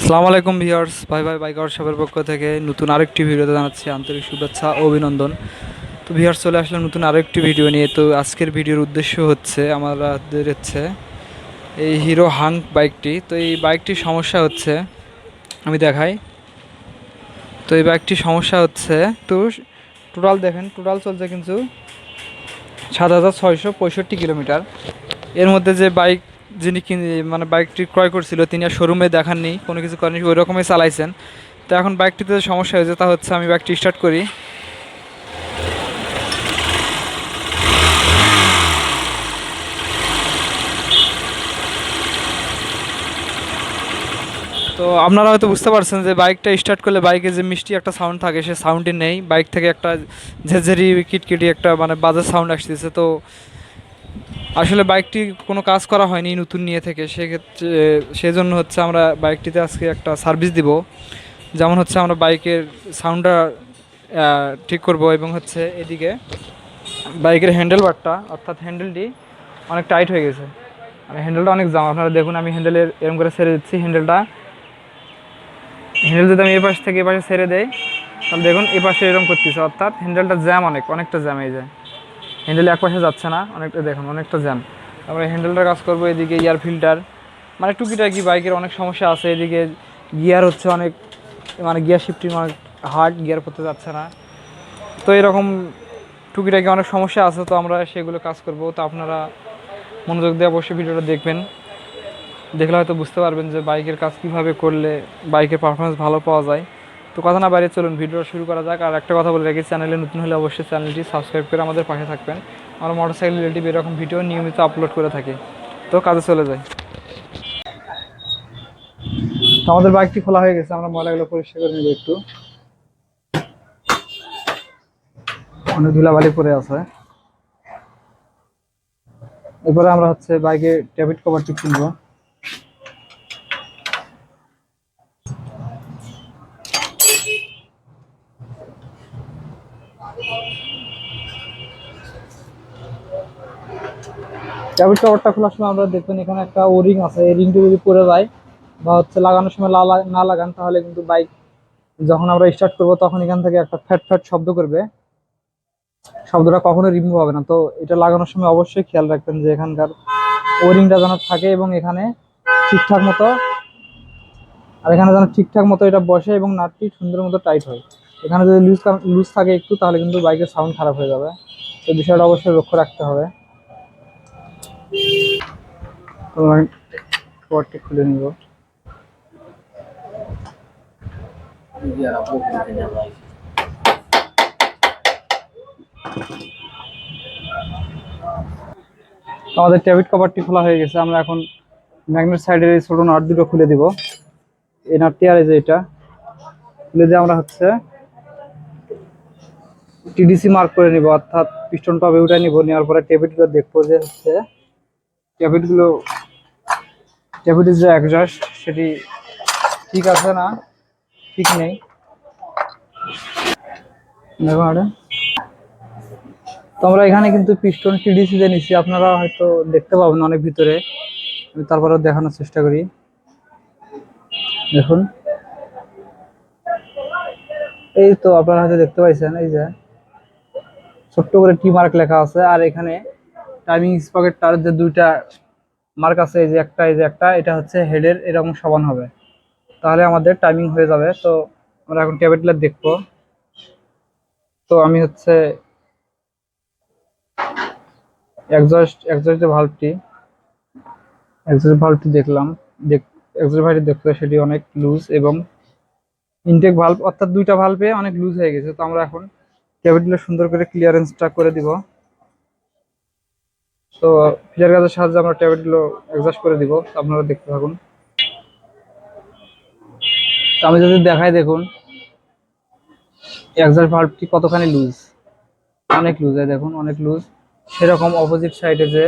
আসসালামু আলাইকুম ভিউয়ার্স, ভাই ভাই বাইকার শপের পক্ষ থেকে নতুন আরেকটি ভিডিওতে জানাচ্ছি আন্তরিক শুভেচ্ছা ও অভিনন্দন। তো ভিউয়ার্স, চলে আসলাম নতুন আরেকটি ভিডিও নিয়ে। তো আজকের ভিডিওর উদ্দেশ্য হচ্ছে আমাদের হচ্ছে এই হিরো হাঙ্ক বাইকটি। তো এই বাইকটির সমস্যা হচ্ছে, আমি দেখাই। তো এই বাইকটির সমস্যা হচ্ছে, তো টোটাল দেখেন, টোটাল চলছে কিন্তু 7,665 কিলোমিটার। এর মধ্যে যে বাইক যিনি মানে বাইকটি ক্রয় করছিল তিনি আর শোরুমে দেখাননি, কোনো কিছু করেনি, ওই রকমই চালাইছেন। তো এখন বাইকটিতে যে সমস্যা হয়েছে তা হচ্ছে, আমি বাইকটি স্টার্ট করি। তো আপনারা হয়তো বুঝতে পারছেন যে বাইকটা স্টার্ট করলে বাইকে যে মিষ্টি একটা সাউন্ড থাকে সে সাউন্ডই নেই, বাইক থেকে একটা ঝেরঝেরি কিটকিটি একটা মানে বাজে সাউন্ড আসতেছে। তো আসলে বাইকটি কোনো কাজ করা হয়নি নতুন নিয়ে থেকে, সেক্ষেত্রে সেজন্য হচ্ছে আমরা বাইকটিতে আজকে একটা সার্ভিস দিব। যেমন হচ্ছে আমরা বাইকের সাউন্ডটা ঠিক করব, এবং হচ্ছে এদিকে বাইকের হ্যান্ডেল বারটা অর্থাৎ হ্যান্ডেলটি অনেক টাইট হয়ে গেছে, মানে হ্যান্ডেলটা অনেক জাম। আপনারা দেখুন, আমি হ্যান্ডেলের এরকম করে ছেড়ে দিচ্ছি। হ্যান্ডেল যদি আমি এ পাশ থেকে এ পাশে ছেড়ে দেই, তাহলে দেখুন এ পাশে এরকম করতেছে, অর্থাৎ হ্যান্ডেলটা জ্যাম, অনেকটা জ্যাম। এই যায় হ্যান্ডেল এক পাশে যাচ্ছে না, অনেকটা দেখুন অনেকটা জ্যাম। তারপরে হ্যান্ডেলটার কাজ করবো, এদিকে এয়ার ফিল্টার, মানে টুকিটাকি বাইকের অনেক সমস্যা আছে। এদিকে গিয়ার হচ্ছে অনেক, মানে গিয়ার শিফটিং অনেক হার্ড, গিয়ার করতে যাচ্ছে না। তো এরকম টুকিটাকি অনেক সমস্যা আছে, তো আমরা সেগুলো কাজ করব। তো আপনারা মনোযোগ দিয়ে অবশ্যই ভিডিওটা দেখবেন, দেখলে হয়তো বুঝতে পারবেন যে বাইকের কাজ কীভাবে করলে বাইকের পারফরমেন্স ভালো পাওয়া যায়। তো কথা না বাইরে চলুন ভিডিও শুরু করা যাক। আর একটা কথা বলে রাখি, চ্যানেলে নতুন হলে অবশ্যই চ্যানেলটি সাবস্ক্রাইব করে আমাদের পাশে থাকবেন। আমরা মোটরসাইকেল রিলেটিভ এরকম ভিডিও নিয়মিত আপলোড করে থাকি। তো কাজে চলে যাই। তো আমাদের বাইকটি খোলা হয়ে গেছে, আমরা ময়লাগুলো পরিষ্কার করে নেব একটু, অনেক ধুলাবালি পরে আছে। এরপরে আমরা হচ্ছে বাইকে ট্যাবিট কভারটি কিনবো। ট্যাবিট কভারটা খোলার সময় আমরা দেখবেন এখানে একটা ও রিং আছে, এই রিংটি যদি পড়ে যায় বা হচ্ছে লাগানোর সময় না লাগান, তাহলে কিন্তু বাইক যখন আমরা স্টার্ট করব তখন এখান থেকে একটা ফ্যাট ফ্যাট শব্দ করবে, শব্দটা কখনো রিমুভ হবে না। তো এটা লাগানোর সময় অবশ্যই খেয়াল রাখবেন যে এখানকার ও রিংটা যেন থাকে এবং এখানে ঠিকঠাক মতো, আর এখানে যেন ঠিকঠাক মতো এটা বসে এবং নাটটি সুন্দর মতো টাইট হয়। এখানে যদি লুজ লুজ থাকে একটু, তাহলে কিন্তু বাইকের সাউন্ড খারাপ হয়ে যাবে। তো বিষয়টা অবশ্যই লক্ষ্য রাখতে হবে। তো আমি কভারটি খুলে নিব। আমাদের ট্যাবিট কভারটি খোলা হয়ে গেছে। আমরা এখন ম্যাগনেট সাইডের এই ছোট নাট দুটো খুলে দিব। এই নাটটি আর এই যে এটা খুলে দিয়ে আমরা হচ্ছে টিডিসি মার্ক করে নিব, অর্থাৎ পিস্টন টবে উঠে নিব। নেওয়ার পরে ট্যাবিটগুলো দেখবো যে হচ্ছে ট্যাবিটগুলো, ট্যাবিটের যে অ্যাডজাস্ট সেটি ঠিক আছে না ঠিক নেই। দেখো আরে, তো আমরা এখানে কিন্তু পিস্টন টিডিসি দিয়ে নিচ্ছি, আপনারা হয়তো দেখতে পাবেন অনেক ভিতরে, আমি তারপরেও দেখানোর চেষ্টা করি। দেখুন, এই তো আপনারা হয়তো দেখতে পাইছেন, এই যে ছোট্ট করে টি মার্ক লেখা আছে। আর এখানে টাইমিং স্পকেটটার যে দুইটা মার্ক আছে, এই যে একটা এই যে একটা, এটা হচ্ছে হেডের এরকম সমান হবে, তাহলে আমাদের টাইমিং হয়ে যাবে। তো আমরা এখন ট্যাবলেটগুলো দেখবো। তো আমি হচ্ছে এক্সজস্ট ভাল্বটি দেখলাম, এক্সজস্ট ভাল্বটি দেখতে সেটি অনেক লুজ, এবং ইনটেক ভাল্ব অর্থাৎ দুইটা ভাল্বে অনেক লুজ হয়ে গেছে। তো আমরা এখন ট্যাবলেটগুলো সুন্দর করে ক্লিয়ারেন্সটা করে দিব। তো ফিচার গাছের সাহায্যে আমরা ট্যাবলেটগুলো অ্যাডজাস্ট করে দিব, আপনারা দেখতে থাকুন। তো আমি যদি দেখাই, দেখুন এক্সজস্ট ভাল্বটি কতখানি লুজ, অনেক লুজ, দেখুন অনেক লুজ। সেরকম অপোজিট সাইডে যে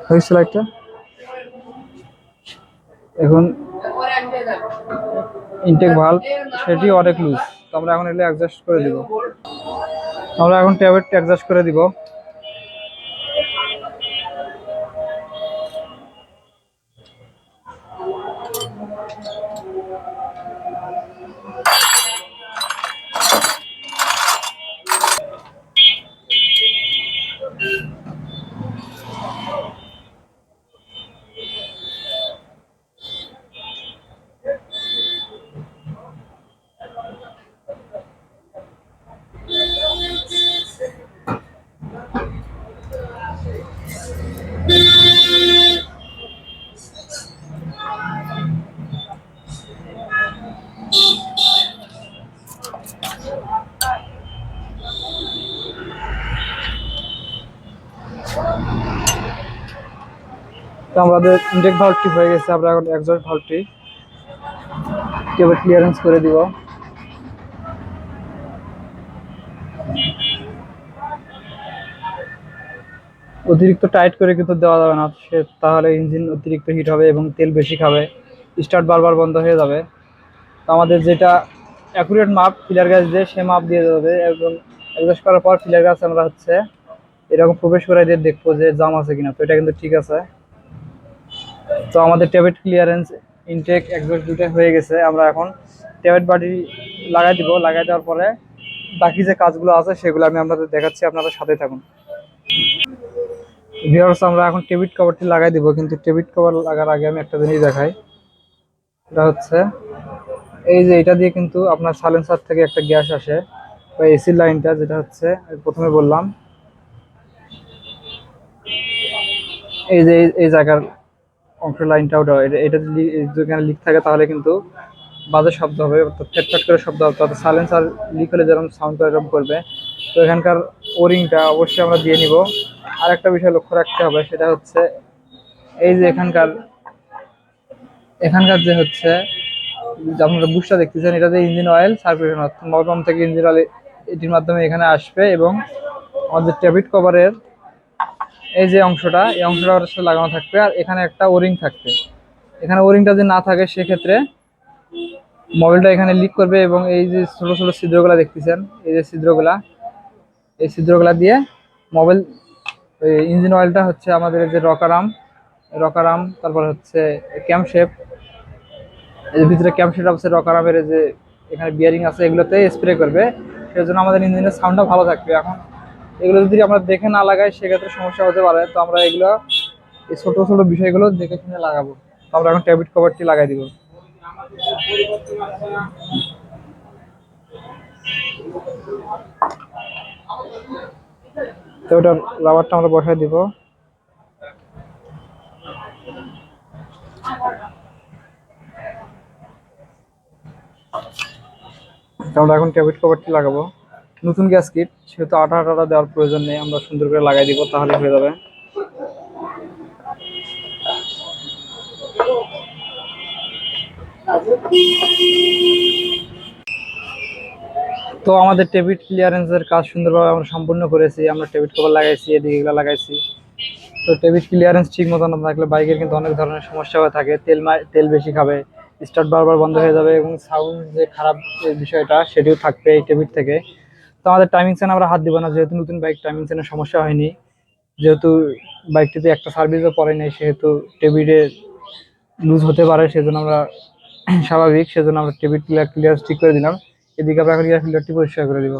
হয়েছিল একটা, এখন ইনটেক ভাল্ব সেটি অনেক লুজ। তো আমরা এখন এগুলো অ্যাডজাস্ট করে দিব। আমরা এখন ট্যাবলেটটা অ্যাডজাস্ট করে দিব। তো আমাদের ইনটেক ভালভটি হয়ে গেছে, আমরা এখন এক্সস্ট ভালভটি কেবল ক্লিয়ারেন্স করে দিব। অতিরিক্ত টাইট করে কিন্তু দেওয়া যাবে না, সে তাহলে ইঞ্জিন অতিরিক্ত হিট হবে এবং তেল বেশি খাবে, স্টার্ট বারবার বন্ধ হয়ে যাবে। তো আমাদের যেটা অ্যাকুরেট মাপ ফিলার গ্যাস দিয়ে সে মাপ দিয়ে যাবে, এবং অ্যাডজাস্ট করার পর ফিলার গ্যাস আমরা হচ্ছে এরকম প্রবেশ করে দিয়ে দেখবো যে জাম আছে কিনা। তো এটা কিন্তু ঠিক আছে। তো আমাদের ট্যাবেট ক্লিয়ারেন্স, ইনটেক, এক্সস্ট দুটো হয়ে গেছে। আমরা এখন ট্যাবেট বাড়ি লাগাই দিব। লাগাই দেওয়ার পরে বাকি যে কাজগুলো আছে সেগুলো আমি আপনাদের দেখাচ্ছি, আপনাদের সাথে থাকুন। ভিউয়ার্স, আমরা এখন টেবিট কভারটি লাগাই দিব, কিন্তু টেবিট কভার লাগার আগে আমি একটা জিনিস দেখাই। এটা হচ্ছে এই যে এটা দিয়ে কিন্তু আপনার সাইলেন্সার থেকে একটা গ্যাস আসে বা এসির লাইনটা, যেটা হচ্ছে প্রথমে বললাম এই যে এই জায়গার অংশ লাইনটা, ওটা এটা যদি যেখানে লিক থাকে তাহলে কিন্তু বাজে শব্দ হবে, অর্থাৎ ফ্যাট করে শব্দ হবে, অর্থাৎ সাইলেন্সার লিক হলে যেরকম সাউন্ড করে এরকম করবে। তো এখানকার ওরিংটা অবশ্যই আমরা দিয়ে নিব। আর একটা বিষয় লক্ষ্য রাখতে হবে, সেটা হচ্ছে এই যে এখানকার এখানকার যে হচ্ছে যে আপনারা বুশটা দেখতেছেন, এটা যে ইঞ্জিন অয়েল সার্কুলেশন, অর্থাৎ পাম্প থেকে ইঞ্জিন অয়েল এটির মাধ্যমে এখানে আসবে, এবং আমাদের ট্যাবিট কভারের এই যে অংশটা, এই অংশটা ওর সাথে লাগানো থাকবে। আর এখানে একটা ওরিং থাকবে। এখানে ওরিংটা যদি না থাকে সেক্ষেত্রে মোবিলটা এখানে লিক করবে, এবং এই যে ছোট ছোট ছিদ্রগুলা দেখতেছেন, এই যে ছিদ্রগুলা, এই ছিদ্রগুলা দিয়ে মোবিল ইঞ্জিন অয়েলটা হচ্ছে আমাদের এই যে রকারাম, তারপর হচ্ছে ক্যামশেপ, এই যে ভিতরে ক্যামশেপ আছে, রকারামের এই যে এখানে বিয়ারিং আছে, এগুলোতে স্প্রে করবে। সেজন্য আমাদের ইঞ্জিনের সাউন্ডটা ভালো থাকবে। এখন এগুলো যদি আমরা দেখে না লাগাই সেক্ষেত্রে সমস্যা হতে পারে। তো আমরা এগুলো এই ছোট ছোট বিষয়গুলো দেখে শুনে লাগাবো। তো আমরা এখন ট্যাবিট কভারটি লাগাই দিব। তো ওটা রাবারটা আমরা বসাই দিব। তো আমরা এখন ট্যাবিট কভারটি লাগাবো। নতুন গ্যাস কিট, সেহেতু আঠা দেওয়ার প্রয়োজন নেই, আমরা সুন্দর করে লাগাই দিব, তাহলে হয়ে যাবে। তো আমাদের টেবিট ক্লিয়ারেন্সের কাজ সুন্দরভাবে আমরা সম্পূর্ণ করেছি। আমরা টেবিট কভার লাগাইছি, এদিকে এগুলো লাগাইছি। তো টেবিট ক্লিয়ারেন্স ঠিক মতো না থাকলে বাইকের কিন্তু অনেক ধরনের সমস্যা হয়ে থাকে। তেল বেশি খাবে, স্টার্ট বারবার বন্ধ হয়ে যাবে, এবং সাউন্ড যে খারাপ বিষয়টা সেটিও থাকবে এই টেবিট থেকে। তো আমাদের টাইমিং চেন আমরা হাত দিব না, যেহেতু নতুন বাইক, টাইমিং চেনের সমস্যা হয়নি। যেহেতু বাইকটিতে একটা সার্ভিসও পরে নেই, সেহেতু টেবিটে লুজ হতে পারে, সেজন্য আমরা স্বাভাবিক, সেজন্য আমরা টেবিট ক্লিয়ার ঠিক করে দিলাম। এদিকে আমরা এখন এয়ার ফিল্টারটি পরিষ্কার করে দিব।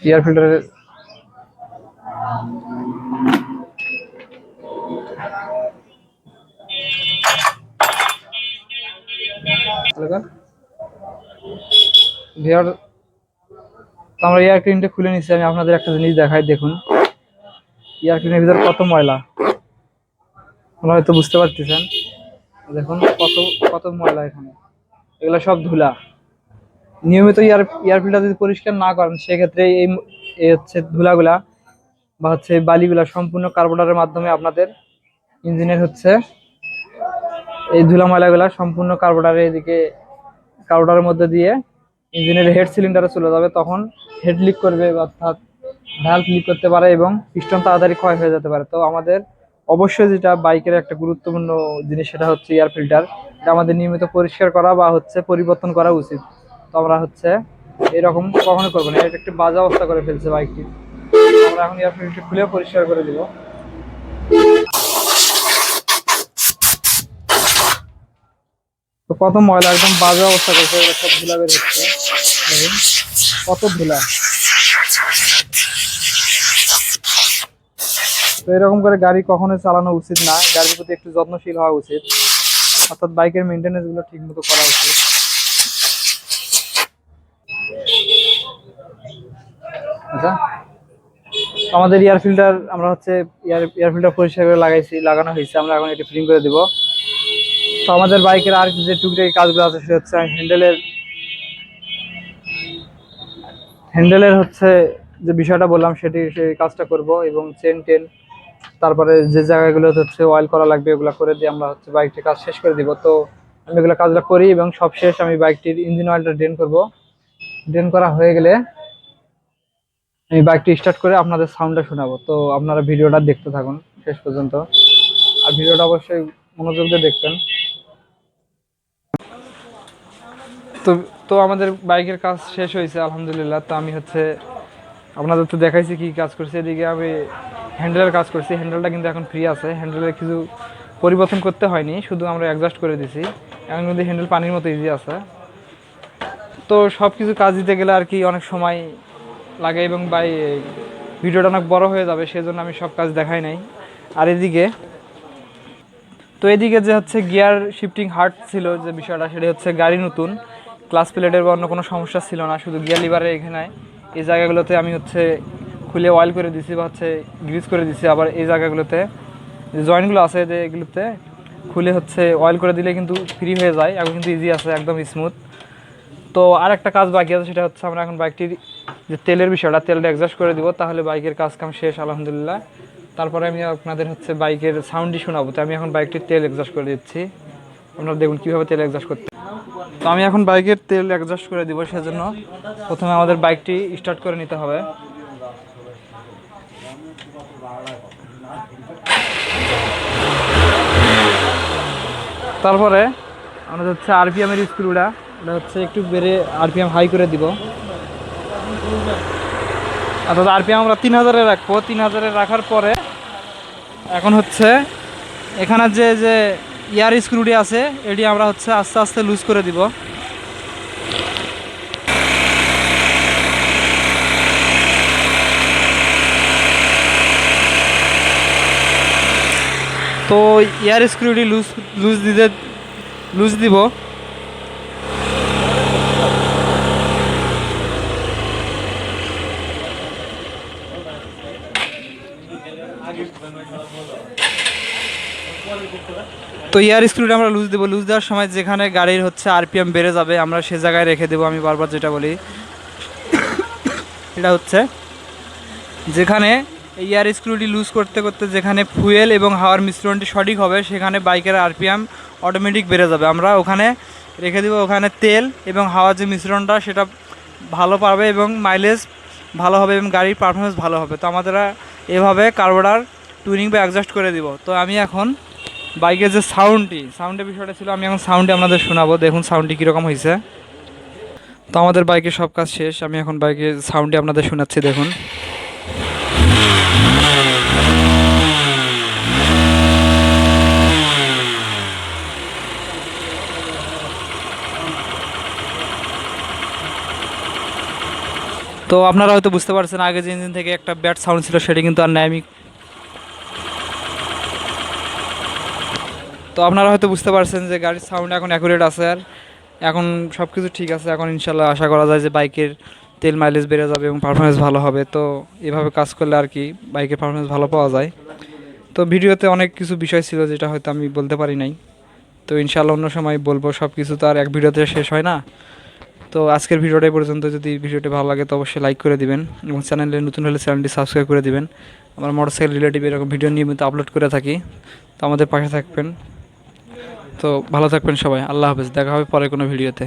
এয়ার ফিল্টারের আমরা এয়ার ক্লিনটা খুলে নিচ্ছি। আমি আপনাদের একটা জিনিস দেখাই, দেখুন এয়ার ক্লিনের ভিতরে কত ময়লা, আপনারা হয়তো বুঝতে পারতেছেন। দেখুন কত কত ময়লা এখানে, এগুলো সব ধুলা। নিয়মিত এয়ার ফিল্টার যদি পরিষ্কার না করেন সেক্ষেত্রে এই হচ্ছে ধুলাগুলা বা হচ্ছে বালিগুলা সম্পূর্ণ কার্বোরেটরের মাধ্যমে আপনাদের ইঞ্জিনের হচ্ছে এই ধুলা ময়লাগুলা সম্পূর্ণ কার্বোরেটরের মধ্যে দিয়ে ইঞ্জিনের হেড সিলিন্ডারে চলে যাবে। তখন হেড লিক করবে, অর্থাৎ ভ্যালভ লিক করতে পারে এবং পিস্টন তাড়াতাড়ি ক্ষয় হয়ে যেতে পারে। তো আমাদের অবশ্যই যেটা বাইকের একটা গুরুত্বপূর্ণ জিনিস, সেটা হচ্ছে এয়ার ফিল্টার। এটা আমাদের নিয়মিত পরিষ্কার করা বা হচ্ছে পরিবর্তন করা উচিত। তো আমরা হচ্ছে এরকম কখনো করবো না, এটা একটু বাজে অবস্থা করে ফেলছে বাইকটি। আমরা এখন এয়ার ফিল্টার খুলে পরিষ্কার করে দিব। তো কত ময়লা, একদম বাজে অবস্থা করছে, সব ধুলা বের হচ্ছে, দেখুন কত ধুলা। তো এরকম করে গাড়ি কখনোই চালানো উচিত না, গাড়ির প্রতি একটু যত্নশীল হওয়া উচিত, অর্থাৎ বাইকের মেনটেন্যান্স গুলো ঠিক মতো করা উচিত। আচ্ছা, আমাদের এয়ার ফিল্টার আমরা হচ্ছে এয়ার ফিল্টার পরিষ্কার করে লাগানো হয়েছে। আমরা এখন এটি ফিটিং করে দিব। তো আমাদের বাইকের আর যে টুকটাকি কাজগুলো আছে সেটা হচ্ছে হ্যান্ডেলের হচ্ছে যে বিষয়টা বললাম, সেই কাজটা করব, এবং চেন তারপরে যে জায়গাগুলোতে হচ্ছে অয়েল করা লাগবে ওগুলো করে দিয়ে আমরা হচ্ছে বাইকটির কাজ শেষ করে দিব। তো আমি এগুলো কাজটা করি এবং সব শেষ আমি বাইকটির ইঞ্জিন অয়েলটা ড্রেন করব। ড্রেন করা হয়ে গেলে আমি বাইকটি স্টার্ট করে আপনাদের সাউন্ডটা শোনাবো। তো আপনারা ভিডিওটা দেখতে থাকুন শেষ পর্যন্ত, আর ভিডিওটা অবশ্যই মনোযোগ দিয়ে দেখবেন। তো তো আমাদের বাইকের কাজ শেষ হয়েছে আলহামদুলিল্লাহ। তো আমি হচ্ছে আপনাদের তো দেখাইছি কি কাজ করছি। এদিকে আমি হ্যান্ডেলের কাজ করছি, হ্যান্ডেলটা কিন্তু এখন ফ্রি আছে, হ্যান্ডেলের কিছু পরিবর্তন করতে হয়নি, শুধু আমরা অ্যাডজাস্ট করে দিছি। এখন কিন্তু হ্যান্ডেল পানির মতো ইজি আছে। তো সব কিছু কাজ দিতে গেলে আর কি অনেক সময় লাগে এবং ভিডিওটা অনেক বড় হয়ে যাবে, সেজন্য আমি সব কাজ দেখাই নাই। আর এদিকে যে হচ্ছে গিয়ার শিফটিং হার্ট ছিল যে বিষয়টা, সেটা হচ্ছে গাড়ি নতুন, ক্লাস প্লেটের বা অন্য কোনো সমস্যা ছিল না, শুধু গিয়ার লিভারের এখানে এই জায়গাগুলোতে আমি হচ্ছে খুলে অয়েল করে দিছি বা হচ্ছে গ্রিজ করে দিছি। আবার এই জায়গাগুলোতে যে জয়েন্টগুলো আছে যে এগুলোতে খুলে হচ্ছে অয়েল করে দিলে কিন্তু ফ্রি হয়ে যায়, এখন কিন্তু ইজি আছে, একদম স্মুথ। তো আর একটা কাজ বাকি আছে, সেটা হচ্ছে আমরা এখন বাইকটির যে তেলের বিষয়টা, তেলটা অ্যাডজাস্ট করে দিব, তাহলে বাইকের কাজ কাম শেষ আলহামদুলিল্লাহ। তারপরে আমি আপনাদের হচ্ছে বাইকের সাউন্ডই শোনাবো। তো আমি এখন বাইকটির তেল অ্যাডজাস্ট করে দিচ্ছি, আপনারা দেখুন কীভাবে তেল অ্যাডজাস্ট করতে। তো আমি এখন বাইকের তেল অ্যাডজাস্ট করে দিব, সেজন্য প্রথমে আমাদের বাইকটি স্টার্ট করে নিতে হবে। তারপরে আমরা হচ্ছে আরপিএমের স্ক্রুটা, এটা হচ্ছে একটু বেড়ে আরপিএম হাই করে দিব। অর্থাৎ আরপিএম আমরা 3000-এ রাখবো। 3000-এ রাখার পরে এখন হচ্ছে এখানে যে ইয়ার স্ক্রুটি আছে এটি আমরা হচ্ছে আস্তে আস্তে লুজ করে দিব। তো ইয়ার স্ক্রুটি লুজ দিব। তো এয়ার স্ক্রুটা আমরা লুজ দেবো। লুজ দেওয়ার সময় যেখানে গাড়ির হচ্ছে আরপিএম বেড়ে যাবে আমরা সে জায়গায় রেখে দেবো। আমি বারবার যেটা বলি এটা হচ্ছে যেখানে এয়ার স্ক্রুটি লুজ করতে করতে যেখানে ফুয়েল এবং হাওয়ার মিশ্রণটি সঠিক হবে সেখানে বাইকের আরপিএম অটোমেটিক বেড়ে যাবে, আমরা ওখানে রেখে দেবো। ওখানে তেল এবং হাওয়ার যে মিশ্রণটা সেটা ভালো পাবে এবং মাইলেজ ভালো হবে এবং গাড়ির পারফরমেন্স ভালো হবে। তো আমাদের এভাবে কার্বোরেটর টুনিং বা অ্যাডজাস্ট করে দিব। তো আমি এখন বাইকের যে সাউন্ডের বিষয়টা ছিল, আমি এখন সাউন্ডে আপনাদের শোনাবো, দেখুন সাউন্ডটি কীরকম হয়েছে। তো আমাদের বাইকের সব কাজ শেষ, আমি এখন বাইকের সাউন্ডে আপনাদের শোনাচ্ছি, দেখুন। তো আপনারা হয়তো বুঝতে পারছেন আগে যে ইঞ্জিন থেকে একটা ব্যাড সাউন্ড ছিল সেটা কিন্তু আর নাই। তো আপনারা হয়তো বুঝতে পারছেন যে গাড়ির সাউন্ড এখন অ্যাকুরেট আছে, আর এখন সব কিছু ঠিক আছে। এখন ইনশাল্লাহ আশা করা যায় যে বাইকের তেল মাইলেজ বেড়ে যাবে এবং পারফরমেন্স ভালো হবে। তো এভাবে কাজ করলে আর কি বাইকের পারফরমেন্স ভালো পাওয়া যায়। তো ভিডিওতে অনেক কিছু বিষয় ছিল যেটা হয়তো আমি বলতে পারি নাই, তো ইনশাল্লাহ অন্য সময় বলবো। সব কিছু তো আর এক ভিডিওতে শেষ হয় না। তো আজকের ভিডিওটাই পর্যন্ত। যদি ভিডিওটি ভালো লাগে তো অবশ্যই লাইক করে দিবেন এবং চ্যানেলে নতুন হলে চ্যানেলটি সাবস্ক্রাইব করে দিবেন। আমরা মোটরসাইকেল রিলেটিভ এরকম ভিডিও নিয়মিত আপলোড করে থাকি, তো আমাদের পাশে থাকবেন। তো ভালো থাকবেন সবাই, আল্লাহ হাফেজ, দেখা হবে পরে কোনো ভিডিওতে।